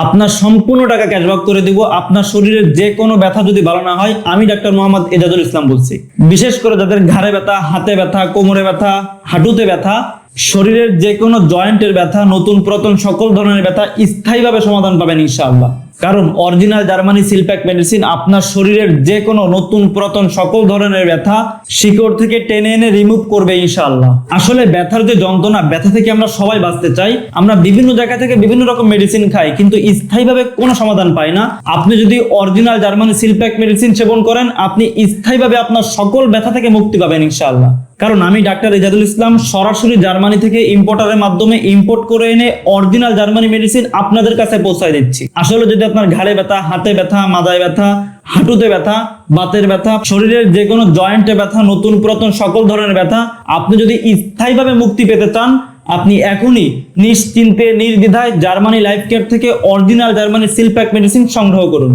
আপনার সম্পূর্ণ টাকা ক্যাশব্যাক করে দিব। আপনার শরীরের যে কোনো ব্যথা যদি ভালো না হয়, আমি ডাক্তার মোহাম্মদ এজাজুল ইসলাম বলছি। বিশেষ করে যাদের ঘাড়ে ব্যথা, হাতে ব্যথা, কোমরে ব্যথা, হাঁটুতে ব্যথা, শরীরের যে কোনো জয়েন্টের ব্যথা, নতুন পুরাতন সকল ধরনের ব্যথা স্থায়ীভাবে সমাধান পাবেন ইনশাআল্লাহ। কারণ অরিজিনাল জার্মানি সিলপ্যাক মেডিসিন আপনার শরীরের যে কোনো নতুন পুরাতন সকল ধরনের ব্যথা শিকড় থেকে টেনে এনে রিমুভ করবে ইনশাআল্লাহ। আসলে ব্যথার যে যন্ত্রণা, ব্যথা থেকে আমরা সবাই বাঁচতে চাই। আমরা বিভিন্ন জায়গা থেকে বিভিন্ন রকম মেডিসিন খাই, কিন্তু স্থায়ীভাবে কোনো সমাধান পাই না। আপনি যদি অরিজিনাল জার্মানি সিলপ্যাক মেডিসিন সেবন করেন, আপনি স্থায়ীভাবে আপনার সকল ব্যথা থেকে মুক্তি পাবেন ইনশাআল্লাহ। কারণ আমি ডাক্তার এজাজুল ইসলাম সরাসরি জার্মানি থেকে ইম্পোর্টারের মাধ্যমে ইম্পোর্ট করে এনে অরিজিনাল জার্মানি মেডিসিন আপনাদের কাছে পৌঁছায় দিচ্ছি। আসলে যদি আপনার ঘাড়ে ব্যথা, হাতে ব্যথা, মাথায় ব্যথা, হাঁটুতে ব্যথা, বাতের ব্যথা, শরীরের যে কোনো জয়েন্টে ব্যথা, নতুন পুরাতন সকল ধরনের ব্যথা, আপনি যদি স্থায়ীভাবে মুক্তি পেতে চান, আপনি এখনই নিশ্চিন্তে নির্দ্বিধায় জার্মানি লাইফ কেয়ার থেকে অরিজিনাল জার্মানি সিলপ্যাক মেডিসিন সংগ্রহ করুন।